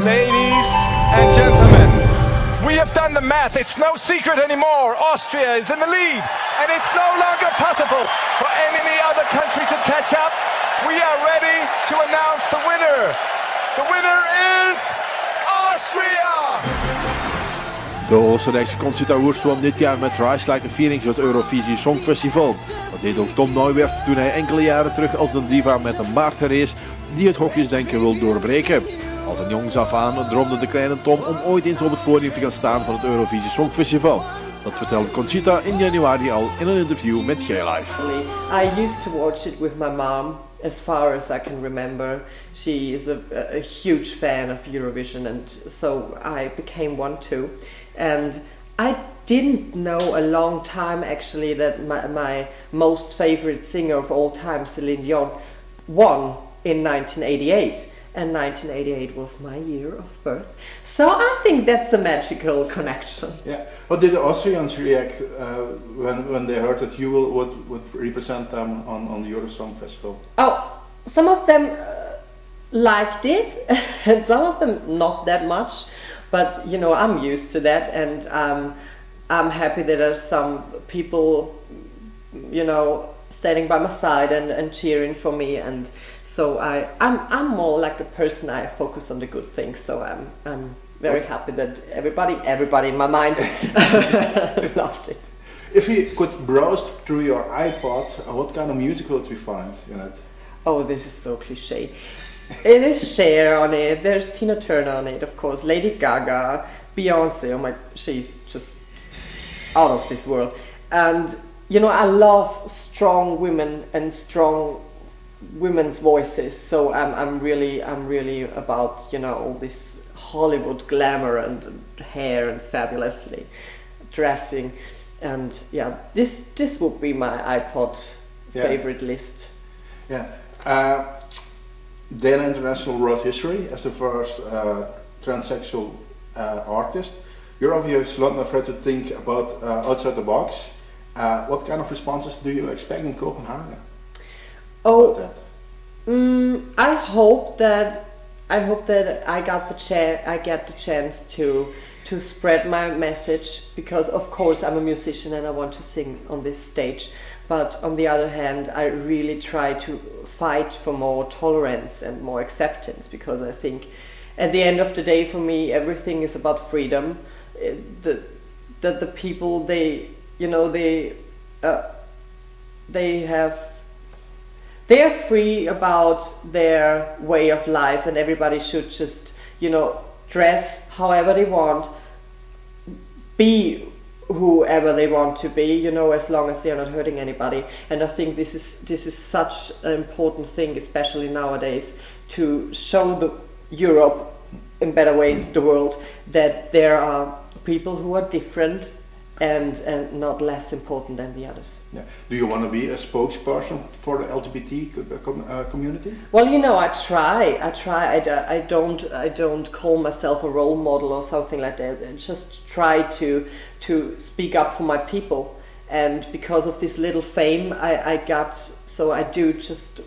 Ladies and gentlemen, we have done the math. It's no secret anymore. Austria is in the lead, and it's no longer possible for any other country to catch up. We are ready to announce the winner. The winner is Austria! De Oostenrijkse Conchita Wurst won dit jaar met Rise Like a Phoenix het Eurovisie Songfestival. Dat deed ook Tom Neuwirth toen hij enkele jaren terug als een diva met een baard gerees die het hokjesdenken wil doorbreken. Al van jongs af aan droomde de kleine Tom om ooit eens op het podium te gaan staan van het Eurovisie Songfestival. Dat vertelde Conchita in januari al in een interview met J-Live. I used to watch it with my mom as far as I can remember. She is a huge fan of Eurovision, and so I became one too. And I didn't know a long time actually that my most favorite singer of all time, Celine Dion, won in 1988. And 1988 was my year of birth. So I think that's a magical connection. Yeah. How did the Austrians react when they heard that you would represent them on the Eurosong Festival? Oh, some of them liked it, and some of them not that much. But you know, I'm used to that, and I'm happy that there's some people, you know, standing by my side and cheering for me, and so I'm more like a person. I focus on the good things, so I'm very happy that everybody in my mind loved it. If you could browse through your iPod, what kind of music would we find in it? Oh, this is so cliche. It is Cher on it, there's Tina Turner on it, of course, Lady Gaga, Beyonce, oh my, she's just out of this world. And, you know, I love strong women and strong women's voices, so I'm really about, you know, all this Hollywood glamour and hair and fabulously dressing. And yeah, this would be my iPod favorite list. Yeah. Dana International wrote history as the first transsexual artist. You're obviously not afraid to think about outside the box. What kind of responses do you expect in Copenhagen? Oh, I hope that I get the chance to spread my message, because of course I'm a musician and I want to sing on this stage. But on the other hand, I really try to fight for more tolerance and more acceptance, because I think at the end of the day for me everything is about freedom. That the people, they are free about their way of life, and everybody should just, you know, dress however they want, be whoever they want to be, you know, as long as they are not hurting anybody. And I think this is such an important thing, especially nowadays, to show Europe, in better way the world, that there are people who are different and not less important than the others. Yeah. Do you want to be a spokesperson for the LGBT community? Well, you know, I try. I don't call myself a role model or something like that. I just try to speak up for my people. And because of this little fame I got, so I do just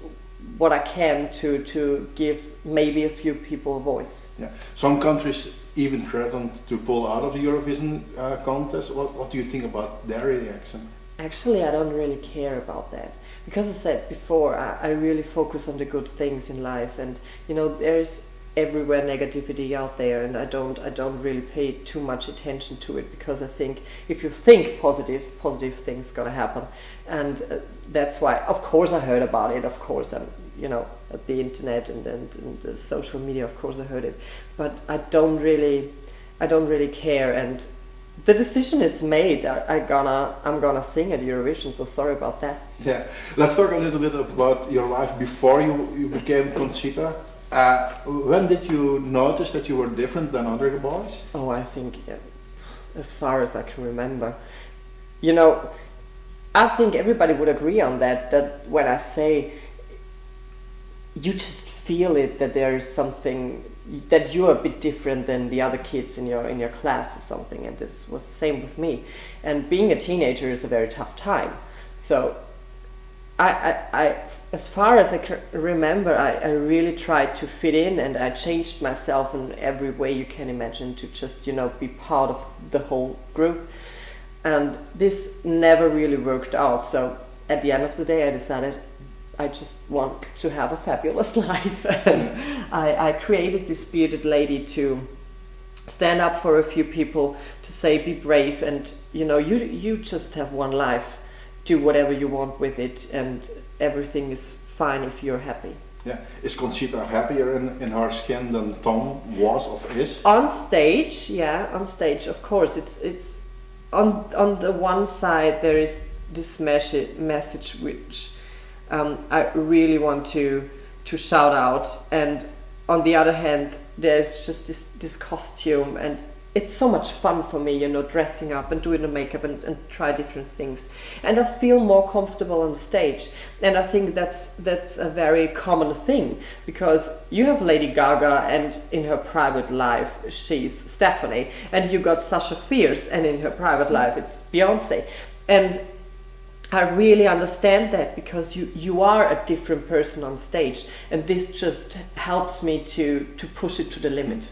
what I can to give maybe a few people a voice. Yeah. Some countries even threatened to pull out of the Eurovision contest. What do you think about their reaction? Actually, I don't really care about that, because I said before, I really focus on the good things in life, and you know, there's everywhere negativity out there, and I don't really pay too much attention to it, because I think if you think positive things gonna happen, and that's why, of course, I heard about it. Of course, I'm, you know, at the internet and the social media, of course, I heard it, but I don't really care. And the decision is made. I'm gonna sing at Eurovision, so sorry about that. Yeah, let's talk a little bit about your life before you became Conchita. When did you notice that you were different than other boys? Oh, I think as far as I can remember. You know, I think everybody would agree on that when I say, you just feel it, that there is something, that you're a bit different than the other kids in your class or something, and this was the same with me. And being a teenager is a very tough time, so I as far as I can remember, I really tried to fit in, and I changed myself in every way you can imagine to just, you know, be part of the whole group. And this never really worked out. So at the end of the day, I decided I just want to have a fabulous life. And I created this bearded lady to stand up for a few people, to say, be brave, and, you know, you just have one life. Do whatever you want with it, and everything is fine if you're happy. Yeah. Is Conchita happier in her skin than Tom was or is? On stage, yeah, on stage, of course. It's on the one side there is this message which I really want to shout out, and on the other hand there's just this costume, and it's so much fun for me, you know, dressing up and doing the makeup and try different things, and I feel more comfortable on stage. And I think that's a very common thing, because you have Lady Gaga, and in her private life she's Stephanie, and you got Sasha Fierce, and in her private life it's Beyonce. And I really understand that, because you are a different person on stage, and this just helps me to push it to the limit.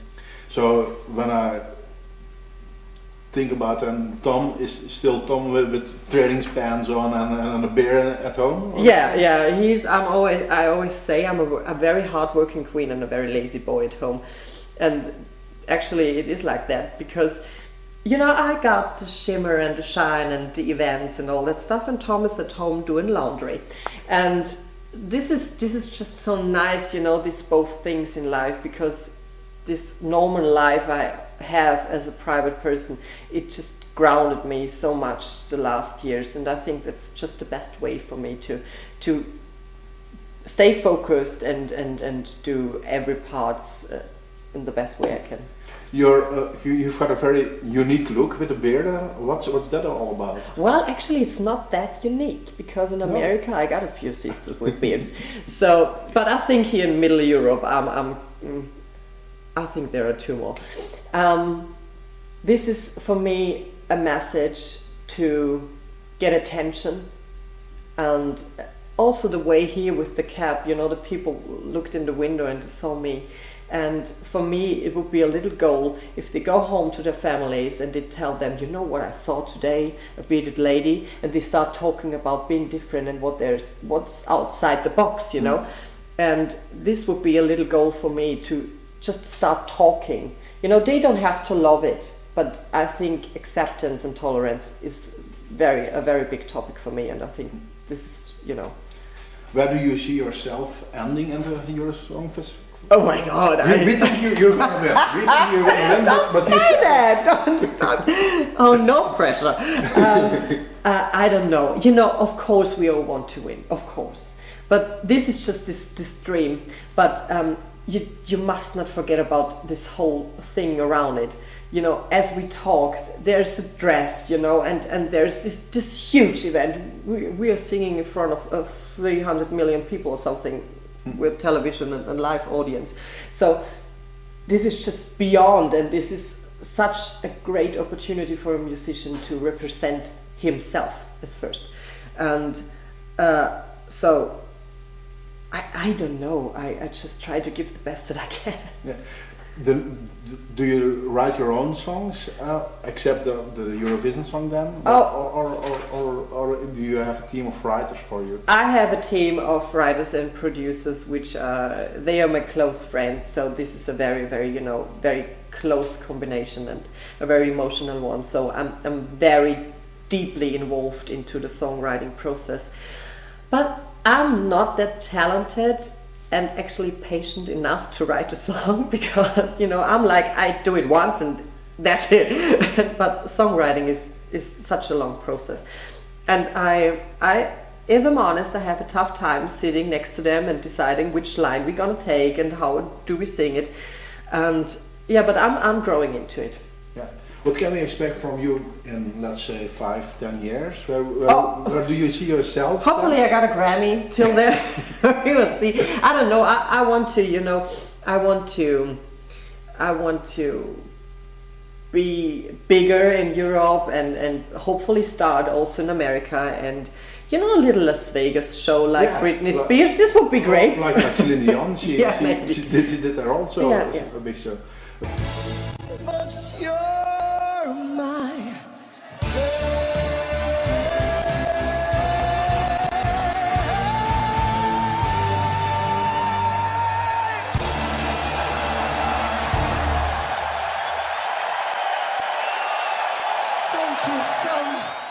So when I think about them, Tom is still Tom with training pants on and a beer at home? Or? Yeah. I always say I'm a very hard-working queen and a very lazy boy at home, and actually it is like that, because, you know, I got the shimmer and the shine and the events and all that stuff, and Tom is at home doing laundry, and this is just so nice, you know, these both things in life, because this normal life I have as a private person, it just grounded me so much the last years, and I think that's just the best way for me to stay focused and do every part in the best way I can. You've got a very unique look with a beard. What's that all about? Well, actually it's not that unique, because in America I got a few sisters with beards. So, but I think here in Middle Europe I think there are two more. This is for me a message to get attention, and also the way here with the cap, you know, the people looked in the window and saw me, and for me it would be a little goal if they go home to their families and they tell them, you know what I saw today, a bearded lady, and they start talking about being different and what's outside the box, you know. And this would be a little goal for me to just start talking. You know, they don't have to love it, but I think acceptance and tolerance is a very big topic for me, and I think this is, you know. Where do you see yourself ending in the Eurosong Festival? Oh my God! We think you're gonna win. We think you're gonna win, but you say that. Don't. Oh, no pressure. I don't know. You know, of course we all want to win, of course. But this is just this dream. But you must not forget about this whole thing around it. You know, as we talk, there's a dress, you know, and there's this huge event. We are singing in front of 300 million people or something, with television and live audience. So this is just beyond, and this is such a great opportunity for a musician to represent himself as first. And so I don't know, I just try to give the best that I can. Yeah. Do you write your own songs, except the Eurovision song then? Or do you have a team of writers for you? I have a team of writers and producers, which they are my close friends, so this is a very, very, you know, very close combination and a very emotional one. So I'm very deeply involved into the songwriting process. But I'm not that talented and actually patient enough to write a song, because, you know, I'm like, I do it once and that's it. But songwriting is such a long process, and if I'm honest, I have a tough time sitting next to them and deciding which line we're gonna take and how do we sing it. And yeah, but I'm growing into it. Yeah. What can we expect from you in, let's say, 5-10 years? Where do you see yourself? Hopefully I got a Grammy till then. We will see. I don't know. I want to, you know, I want to be bigger in Europe and hopefully start also in America. And, You know, a little Las Vegas show like Yeah, Britney like- Spears. This would be great. Like Celine Dion, she, Yeah, she, maybe. she did there also Yeah, yeah. a big show. But you're my Thank you so much.